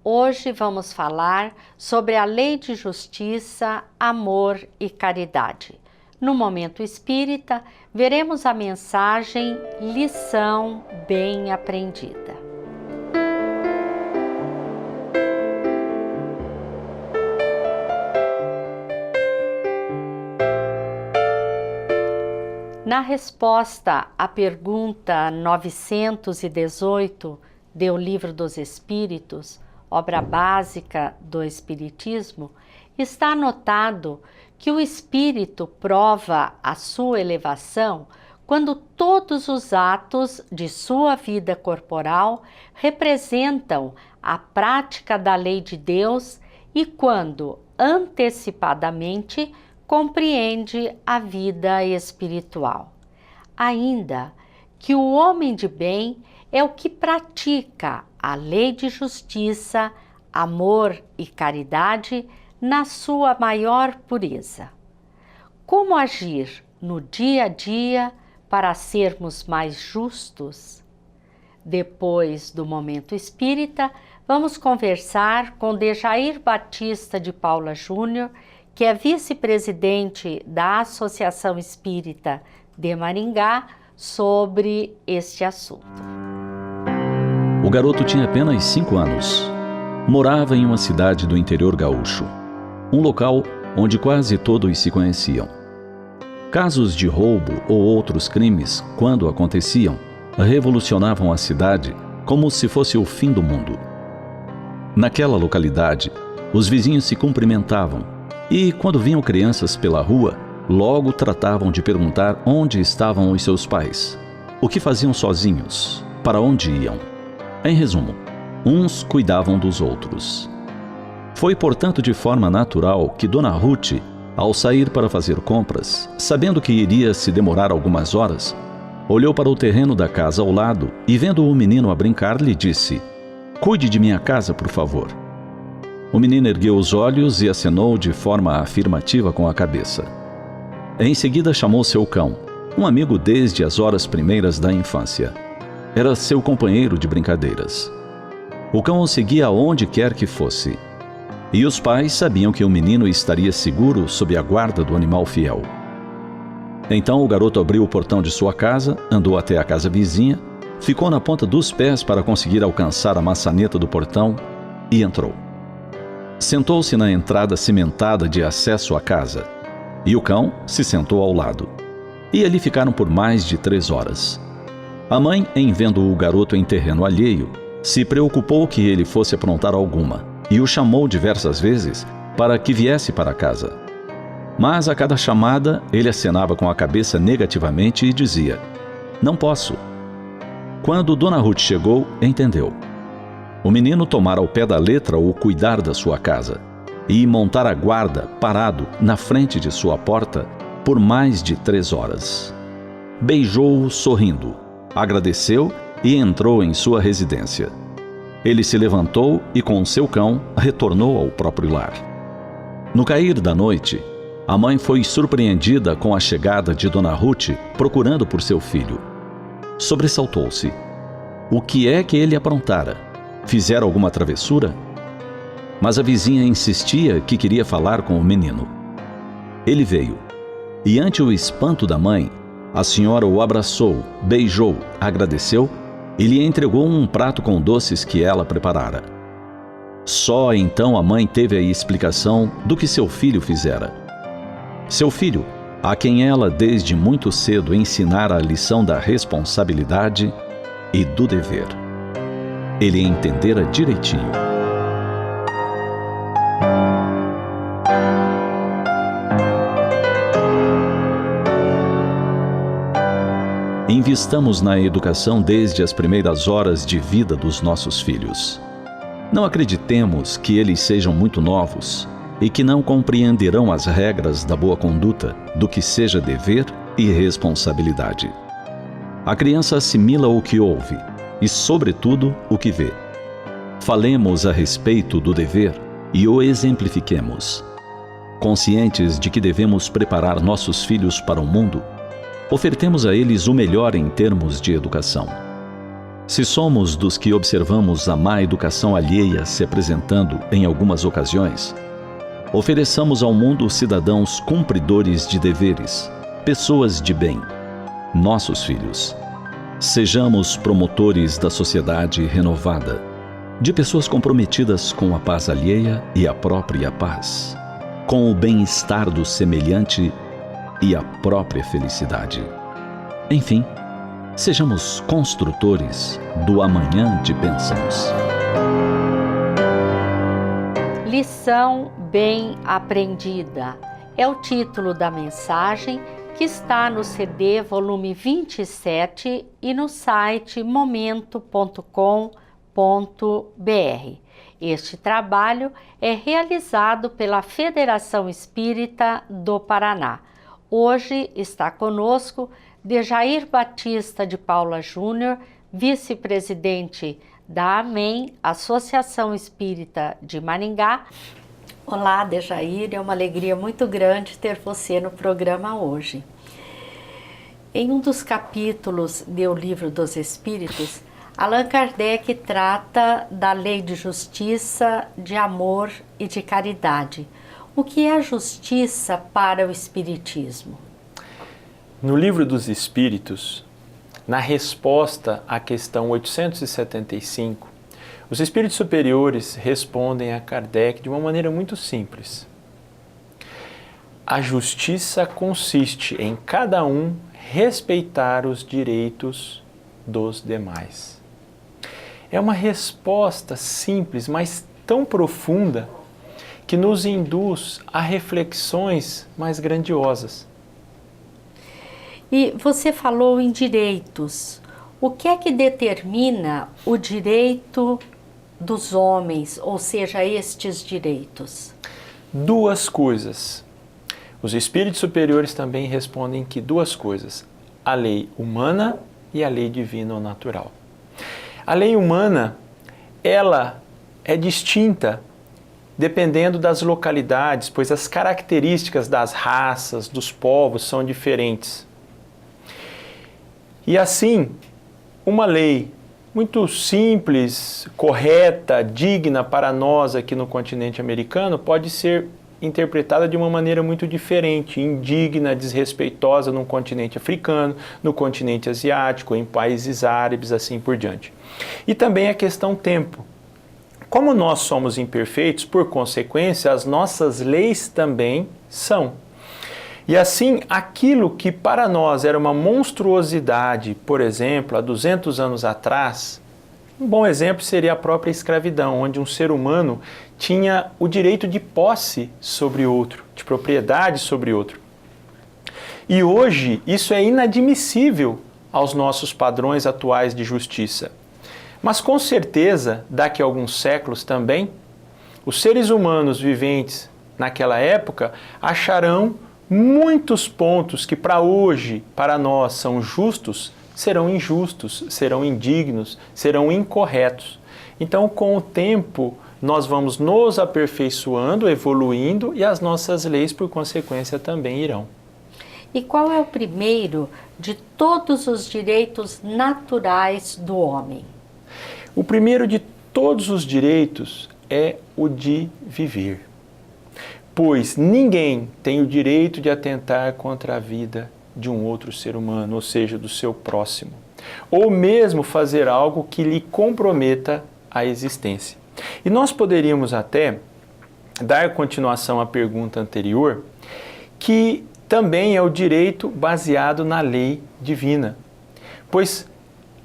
Hoje vamos falar sobre a lei de justiça, amor e caridade. No Momento Espírita, veremos a mensagem Lição Bem Aprendida. Na resposta à pergunta 918 do Livro dos Espíritos, obra básica do Espiritismo, está anotado que o espírito prova a sua elevação quando todos os atos de sua vida corporal representam a prática da lei de Deus e quando, antecipadamente, compreende a vida espiritual. Ainda que o homem de bem é o que pratica a lei de justiça, amor e caridade na sua maior pureza. Como agir no dia a dia para sermos mais justos? Depois do Momento Espírita, vamos conversar com Dejair Batista de Paula Júnior, que é vice-presidente da Associação Espírita de Maringá, sobre este assunto. O garoto tinha apenas 5 anos. Morava em uma cidade do interior gaúcho, um local onde quase todos se conheciam. Casos de roubo ou outros crimes, quando aconteciam, revolucionavam a cidade como se fosse o fim do mundo. Naquela localidade, os vizinhos se cumprimentavam e, quando viam crianças pela rua, logo tratavam de perguntar onde estavam os seus pais, o que faziam sozinhos, para onde iam. Em resumo, uns cuidavam dos outros. Foi, portanto, de forma natural que Dona Ruth, ao sair para fazer compras, sabendo que iria se demorar algumas horas, olhou para o terreno da casa ao lado e, vendo o menino a brincar, lhe disse: "Cuide de minha casa, por favor." O menino ergueu os olhos e acenou de forma afirmativa com a cabeça. Em seguida chamou seu cão, um amigo desde as horas primeiras da infância. Era seu companheiro de brincadeiras. O cão o seguia aonde quer que fosse. E os pais sabiam que o menino estaria seguro sob a guarda do animal fiel. Então o garoto abriu o portão de sua casa, andou até a casa vizinha, ficou na ponta dos pés para conseguir alcançar a maçaneta do portão e entrou. Sentou-se na entrada cimentada de acesso à casa, e o cão se sentou ao lado. E ali ficaram por mais de 3 horas. A mãe, em vendo o garoto em terreno alheio, se preocupou que ele fosse aprontar alguma, e o chamou diversas vezes para que viesse para casa. Mas a cada chamada, ele acenava com a cabeça negativamente e dizia: "Não posso." Quando Dona Ruth chegou, entendeu. O menino tomara ao pé da letra o cuidar da sua casa e montar a guarda parado na frente de sua porta por mais de 3 horas. Beijou-o sorrindo, agradeceu e entrou em sua residência. Ele se levantou e com seu cão retornou ao próprio lar. No cair da noite, a mãe foi surpreendida com a chegada de Dona Ruth procurando por seu filho. Sobressaltou-se. O que é que ele aprontara? Fizera alguma travessura? Mas a vizinha insistia que queria falar com o menino. Ele veio, e ante o espanto da mãe, a senhora o abraçou, beijou, agradeceu e lhe entregou um prato com doces que ela preparara. Só então a mãe teve a explicação do que seu filho fizera. Seu filho, a quem ela desde muito cedo ensinara a lição da responsabilidade e do dever. Ele entendera direitinho. Investamos na educação desde as primeiras horas de vida dos nossos filhos. Não acreditemos que eles sejam muito novos e que não compreenderão as regras da boa conduta, do que seja dever e responsabilidade. A criança assimila o que ouve e, sobretudo, o que vê. Falemos a respeito do dever e o exemplifiquemos. Conscientes de que devemos preparar nossos filhos para o mundo, ofertemos a eles o melhor em termos de educação. Se somos dos que observamos a má educação alheia se apresentando em algumas ocasiões, ofereçamos ao mundo cidadãos cumpridores de deveres, pessoas de bem, nossos filhos. Sejamos promotores da sociedade renovada, de pessoas comprometidas com a paz alheia e a própria paz, com o bem-estar do semelhante e a própria felicidade. Enfim, sejamos construtores do amanhã de bênçãos. Lição bem aprendida é o título da mensagem que está no CD volume 27 e no site momento.com.br. Este trabalho é realizado pela Federação Espírita do Paraná. Hoje está conosco Dejair Batista de Paula Júnior, vice-presidente da AMEN, Associação Espírita de Maringá. Olá, Dejair, é uma alegria muito grande ter você no programa hoje. Em um dos capítulos do Livro dos Espíritos, Allan Kardec trata da lei de justiça, de amor e de caridade. O que é a justiça para o Espiritismo? No Livro dos Espíritos, na resposta à questão 875, os espíritos superiores respondem a Kardec de uma maneira muito simples. A justiça consiste em cada um respeitar os direitos dos demais. É uma resposta simples, mas tão profunda, que nos induz a reflexões mais grandiosas. E você falou em direitos. O que é que determina o direito dos homens, ou seja, estes direitos? Duas coisas. Os espíritos superiores também respondem que duas coisas: a lei humana e a lei divina ou natural. A lei humana, ela é distinta dependendo das localidades, pois as características das raças, dos povos são diferentes. E assim, uma lei muito simples, correta, digna para nós aqui no continente americano pode ser interpretada de uma maneira muito diferente, indigna, desrespeitosa no continente africano, no continente asiático, em países árabes, assim por diante. E também a questão tempo. Como nós somos imperfeitos, por consequência, as nossas leis também são. E assim, aquilo que para nós era uma monstruosidade, por exemplo, há 200 anos atrás, um bom exemplo seria a própria escravidão, onde um ser humano tinha o direito de posse sobre outro, de propriedade sobre outro. E hoje isso é inadmissível aos nossos padrões atuais de justiça. Mas com certeza, daqui a alguns séculos também, os seres humanos viventes naquela época acharão muitos pontos que para hoje, para nós, são justos, serão injustos, serão indignos, serão incorretos. Então, com o tempo, nós vamos nos aperfeiçoando, evoluindo e as nossas leis, por consequência, também irão. E qual é o primeiro de todos os direitos naturais do homem? O primeiro de todos os direitos é o de viver. Pois ninguém tem o direito de atentar contra a vida de um outro ser humano, ou seja, do seu próximo, ou mesmo fazer algo que lhe comprometa a existência. E nós poderíamos até dar continuação à pergunta anterior, que também é o direito baseado na lei divina, pois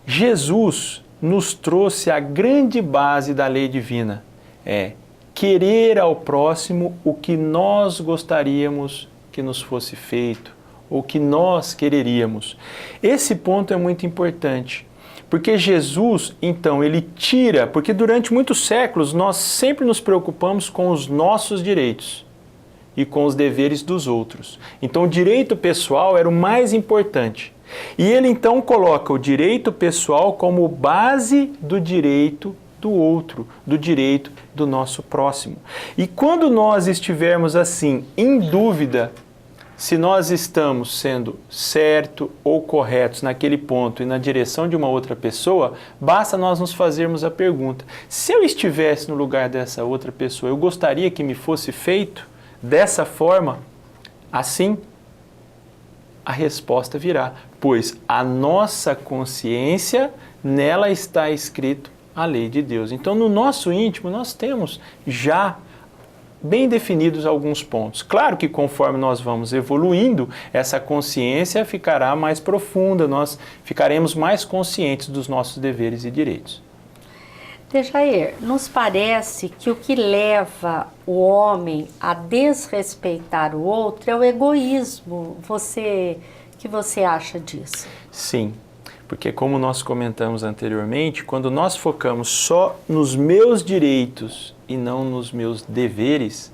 Jesus nos trouxe a grande base da lei divina, querer ao próximo o que nós gostaríamos que nos fosse feito, ou que nós quereríamos. Esse ponto é muito importante, porque Jesus, então, ele tira, porque durante muitos séculos nós sempre nos preocupamos com os nossos direitos e com os deveres dos outros. Então o direito pessoal era o mais importante. E ele então coloca o direito pessoal como base do direito do outro, do direito do nosso próximo. E quando nós estivermos assim, em dúvida, se nós estamos sendo certo ou corretos naquele ponto e na direção de uma outra pessoa, basta nós nos fazermos a pergunta: se eu estivesse no lugar dessa outra pessoa, eu gostaria que me fosse feito dessa forma, assim? A resposta virá, pois a nossa consciência, nela está escrito a lei de Deus. Então, no nosso íntimo, nós temos já bem definidos alguns pontos. Claro que conforme nós vamos evoluindo, essa consciência ficará mais profunda, nós ficaremos mais conscientes dos nossos deveres e direitos. Dejair, nos parece que o que leva o homem a desrespeitar o outro é o egoísmo. O que você acha disso? Sim, porque como nós comentamos anteriormente, quando nós focamos só nos meus direitos e não nos meus deveres,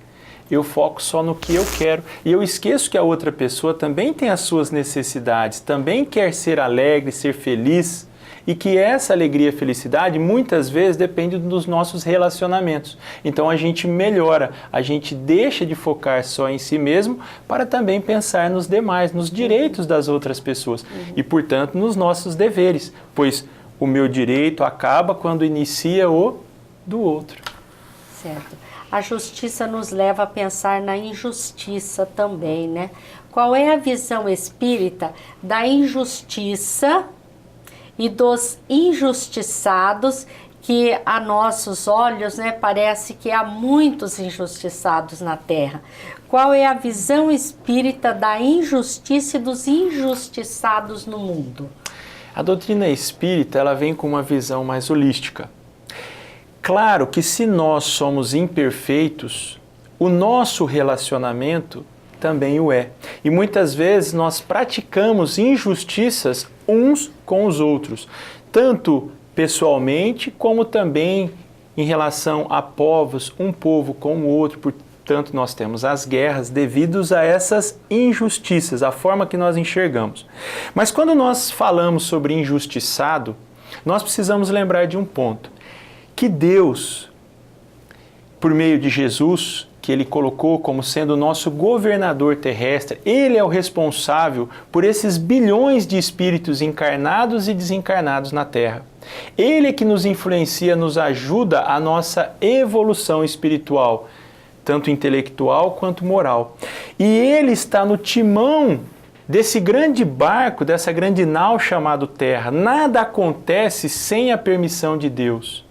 eu foco só no que eu quero e eu esqueço que a outra pessoa também tem as suas necessidades, também quer ser alegre, ser feliz, e que essa alegria e felicidade muitas vezes depende dos nossos relacionamentos. Então a gente melhora, a gente deixa de focar só em si mesmo para também pensar nos demais, nos direitos das outras pessoas e, portanto, nos nossos deveres, pois o meu direito acaba quando inicia o do outro. Certo. A justiça nos leva a pensar na injustiça também, né? Qual é a visão espírita da injustiça e dos injustiçados, que a nossos olhos, né, parece que há muitos injustiçados na Terra? Qual é a visão espírita da injustiça e dos injustiçados no mundo? A doutrina espírita, ela vem com uma visão mais holística. Claro que se nós somos imperfeitos, o nosso relacionamento também o é. E muitas vezes nós praticamos injustiças uns com os outros, tanto pessoalmente como também em relação a povos, um povo com o outro. Portanto, nós temos as guerras devidos a essas injustiças, a forma que nós enxergamos. Mas quando nós falamos sobre injustiçado, nós precisamos lembrar de um ponto, que Deus, por meio de Jesus, que Ele colocou como sendo o nosso governador terrestre, Ele é o responsável por esses bilhões de espíritos encarnados e desencarnados na Terra. Ele é que nos influencia, nos ajuda a nossa evolução espiritual, tanto intelectual quanto moral. E Ele está no timão desse grande barco, dessa grande nau chamado Terra. Nada acontece sem a permissão de Deus.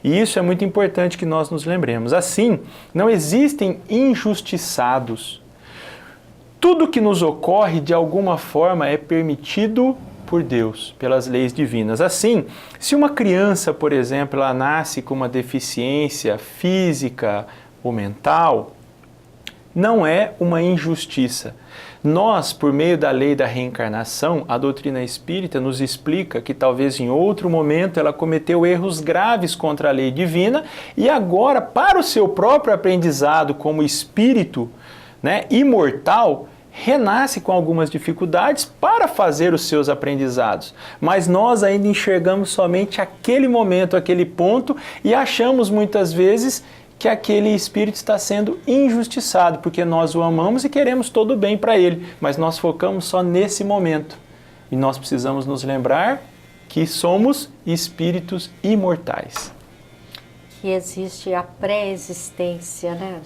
E isso é muito importante que nós nos lembremos. Assim, não existem injustiçados. Tudo que nos ocorre, de alguma forma, é permitido por Deus, pelas leis divinas. Assim, se uma criança, por exemplo, ela nasce com uma deficiência física ou mental, não é uma injustiça. Nós, por meio da lei da reencarnação, a doutrina espírita nos explica que talvez em outro momento ela cometeu erros graves contra a lei divina e agora, para o seu próprio aprendizado como espírito, né, imortal, renasce com algumas dificuldades para fazer os seus aprendizados. Mas nós ainda enxergamos somente aquele momento, aquele ponto e achamos muitas vezes que aquele espírito está sendo injustiçado, porque nós o amamos e queremos todo o bem para ele, mas nós focamos só nesse momento. E nós precisamos nos lembrar que somos espíritos imortais. Que existe a pré-existência, né,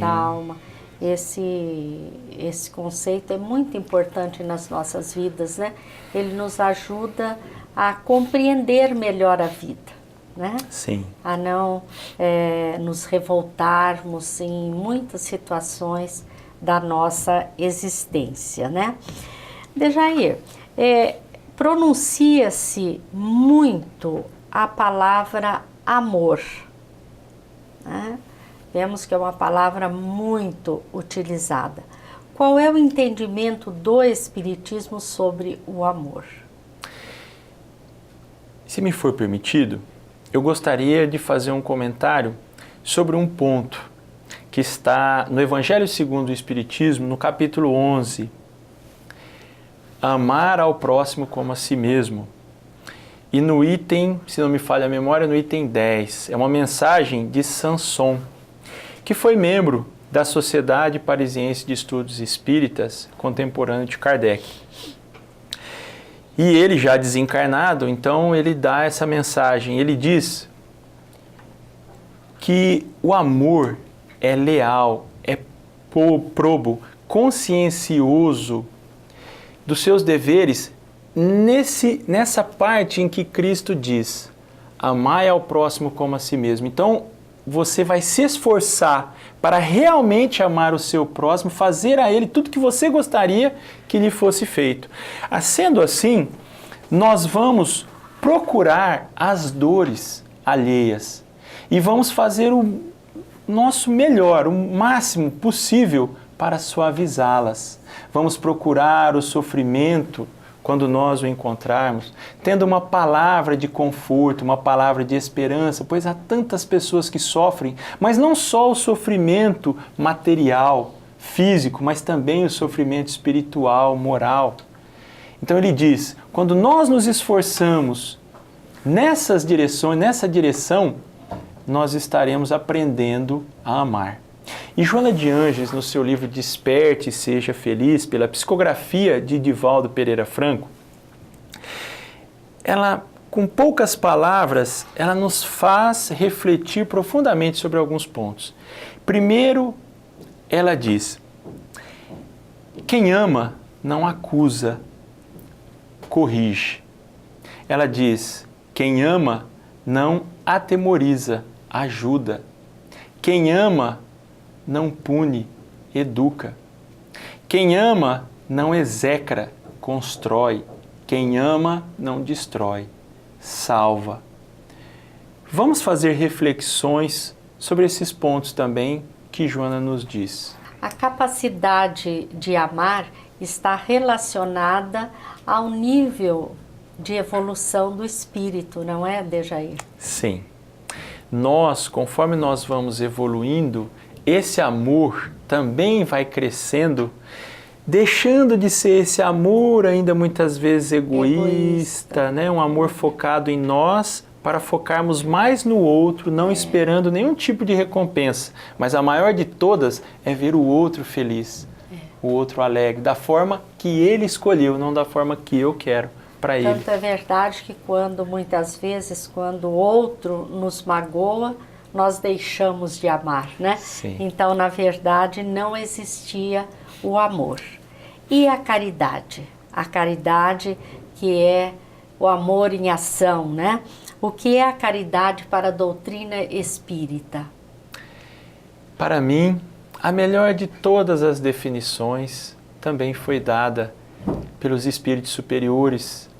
da alma. Esse conceito é muito importante nas nossas vidas, né? Ele nos ajuda a compreender melhor a vida. Né? Sim. A não nos revoltarmos em muitas situações da nossa existência, né? Dejair, pronuncia-se muito a palavra amor, né? Vemos que é uma palavra muito utilizada. Qual é o entendimento do Espiritismo sobre o amor? Se me for permitido, eu gostaria de fazer um comentário sobre um ponto que está no Evangelho segundo o Espiritismo, no capítulo 11. Amar ao próximo como a si mesmo. E no item, se não me falha a memória, no item 10. É uma mensagem de Sanson, que foi membro da Sociedade Parisiense de Estudos Espíritas, contemporâneo de Kardec. E ele, já desencarnado, então ele dá essa mensagem. Ele diz que o amor é leal, é probo, consciencioso dos seus deveres nessa parte em que Cristo diz: amai ao próximo como a si mesmo. Então, você vai se esforçar para realmente amar o seu próximo, fazer a ele tudo que você gostaria que lhe fosse feito. Sendo assim, nós vamos procurar as dores alheias e vamos fazer o nosso melhor, o máximo possível para suavizá-las. Vamos procurar o sofrimento quando nós o encontrarmos, tendo uma palavra de conforto, uma palavra de esperança, pois há tantas pessoas que sofrem, mas não só o sofrimento material, físico, mas também o sofrimento espiritual, moral. Então ele diz, quando nós nos esforçamos nessa direção, nós estaremos aprendendo a amar. E Joana de Ângeles, no seu livro Desperte e Seja Feliz, pela psicografia de Divaldo Pereira Franco, ela, com poucas palavras, ela nos faz refletir profundamente sobre alguns pontos. Primeiro, ela diz: quem ama não acusa, corrige. Ela diz: quem ama não atemoriza, ajuda. Quem ama não pune, educa. Quem ama não execra, constrói. Quem ama não destrói, salva. Vamos fazer reflexões sobre esses pontos também que Joana nos diz. A capacidade de amar está relacionada ao nível de evolução do espírito, não é, Dejair? Sim. Conforme nós vamos evoluindo, esse amor também vai crescendo, deixando de ser esse amor ainda muitas vezes egoísta, né? Um amor focado em nós, para focarmos mais no outro, não esperando nenhum tipo de recompensa. Mas a maior de todas é ver o outro feliz, o outro alegre, da forma que ele escolheu, não da forma que eu quero para ele. Tanto é verdade que muitas vezes, quando o outro nos magoa, nós deixamos de amar, né? Sim. Então, na verdade, não existia o amor. E a caridade? A caridade que é o amor em ação, né? O que é a caridade para a doutrina espírita? Para mim, a melhor de todas as definições também foi dada pelos espíritos superiores,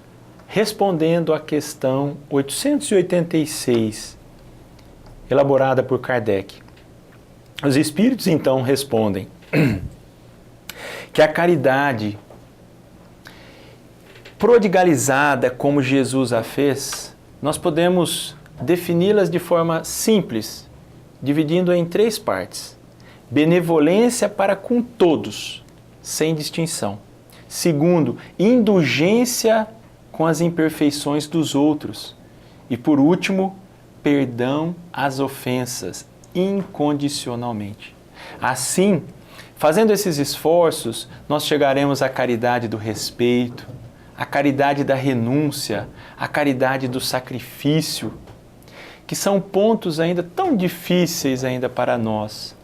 respondendo à questão 886, elaborada por Kardec. Os espíritos então respondem que a caridade prodigalizada como Jesus a fez, nós podemos defini-las de forma simples, dividindo em 3 partes. Benevolência para com todos, sem distinção. Segundo, indulgência com as imperfeições dos outros. E por último, perdão às ofensas, incondicionalmente. Assim, fazendo esses esforços, nós chegaremos à caridade do respeito, à caridade da renúncia, à caridade do sacrifício, que são pontos ainda tão difíceis ainda para nós.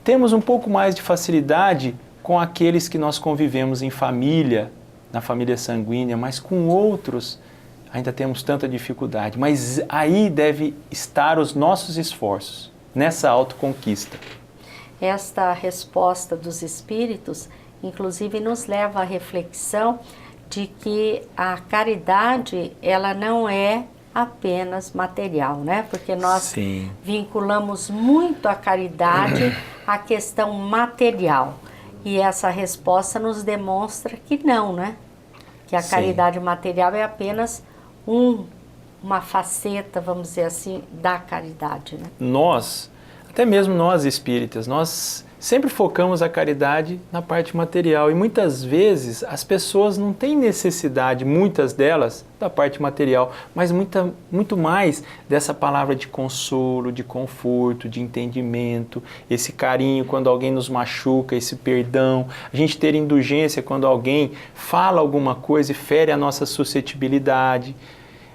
Temos um pouco mais de facilidade com aqueles que nós convivemos em família, na família sanguínea, mas com outros ainda temos tanta dificuldade. Mas aí deve estar os nossos esforços, nessa autoconquista. Esta resposta dos espíritos, inclusive, nos leva à reflexão de que a caridade, ela não é apenas material, né? Porque nós vinculamos muito a caridade à questão material. E essa resposta nos demonstra que não, né? Que a caridade material é apenas uma faceta, vamos dizer assim, da caridade, né? Nós, até mesmo nós espíritas, nós sempre focamos a caridade na parte material e muitas vezes as pessoas não têm necessidade, muitas delas, da parte material, mas muito mais dessa palavra de consolo, de conforto, de entendimento, esse carinho quando alguém nos machuca, esse perdão, a gente ter indulgência quando alguém fala alguma coisa e fere a nossa suscetibilidade,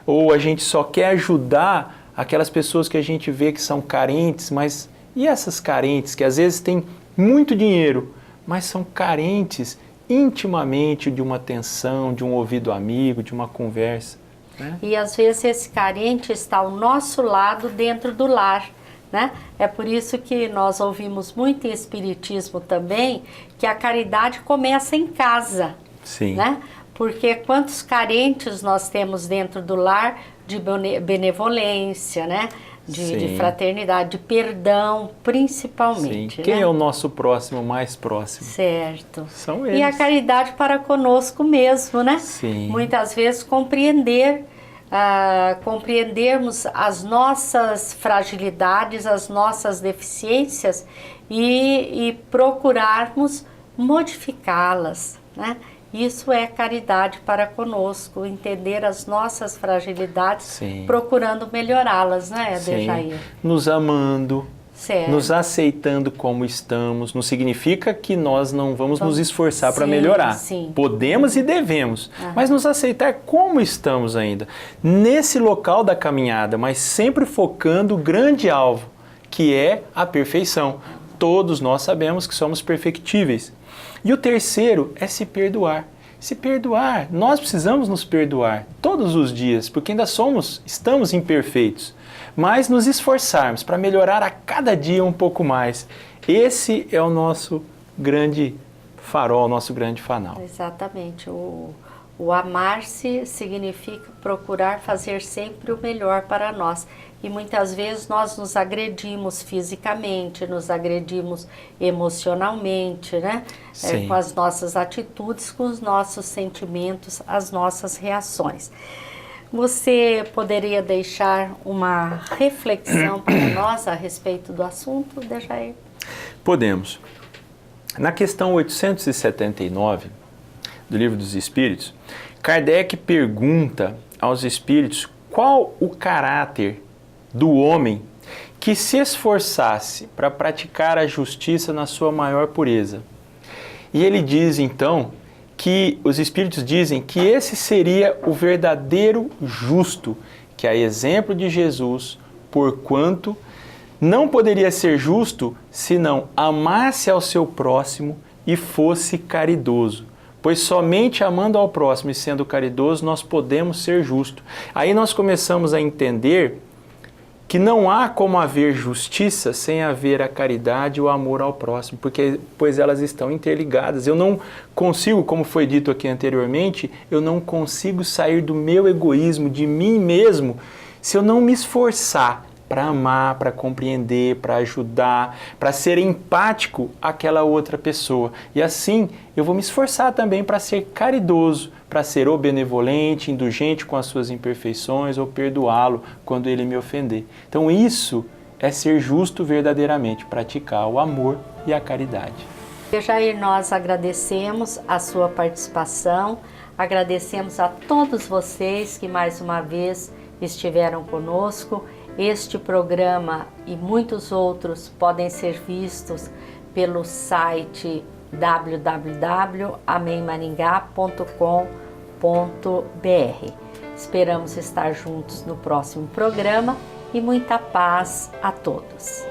ou a gente só quer ajudar aquelas pessoas que a gente vê que são carentes, mas e essas carentes que às vezes têm muito dinheiro, mas são carentes intimamente de uma atenção, de um ouvido amigo, de uma conversa, né? E às vezes esse carente está ao nosso lado dentro do lar, né? É por isso que nós ouvimos muito em Espiritismo também que a caridade começa em casa. Sim. Né? Porque quantos carentes nós temos dentro do lar de benevolência, né? De fraternidade, de perdão, principalmente. Sim. Quem né? é o nosso próximo, mais próximo? Certo. São eles. E a caridade para conosco mesmo, né? Sim. Muitas vezes compreendermos as nossas fragilidades, as nossas deficiências e procurarmos modificá-las, né? Isso é caridade para conosco, entender as nossas fragilidades, Sim. procurando melhorá-las, né, Sim. Dejair? Nos amando, certo. nos aceitando como estamos, não significa que nós não vamos nos esforçar para sim, melhorar. sim. Podemos e devemos, mas nos aceitar como estamos ainda, nesse local da caminhada, mas sempre focando o grande alvo, que é a perfeição. Todos nós sabemos que somos perfectíveis. E o terceiro é se perdoar. Se perdoar, nós precisamos nos perdoar todos os dias, porque ainda estamos imperfeitos. Mas nos esforçarmos para melhorar a cada dia um pouco mais. Esse é o nosso grande farol, nosso grande fanal. Exatamente. O amar-se significa procurar fazer sempre o melhor para nós. E muitas vezes nós nos agredimos fisicamente, nos agredimos emocionalmente, né? Com as nossas atitudes, com os nossos sentimentos, as nossas reações. Você poderia deixar uma reflexão para nós a respeito do assunto, Dejair? Podemos. Na questão 879 do Livro dos Espíritos, Kardec pergunta aos espíritos qual o caráter do homem que se esforçasse para praticar a justiça na sua maior pureza. E ele diz então que os espíritos dizem que esse seria o verdadeiro justo, que a exemplo de Jesus, porquanto não poderia ser justo se não amasse ao seu próximo e fosse caridoso. Pois somente amando ao próximo e sendo caridoso nós podemos ser justos. Aí nós começamos a entender que não há como haver justiça sem haver a caridade e o amor ao próximo, pois elas estão interligadas. Eu não consigo, como foi dito aqui anteriormente, eu não consigo sair do meu egoísmo, de mim mesmo, se eu não me esforçar para amar, para compreender, para ajudar, para ser empático àquela outra pessoa. E assim eu vou me esforçar também para ser caridoso, para ser ou benevolente, indulgente com as suas imperfeições ou perdoá-lo quando ele me ofender. Então isso é ser justo verdadeiramente, praticar o amor e a caridade. Jair, nós agradecemos a sua participação, agradecemos a todos vocês que mais uma vez estiveram conosco. Este programa e muitos outros podem ser vistos pelo site www.amemmaringá.com.br. Esperamos estar juntos no próximo programa e muita paz a todos.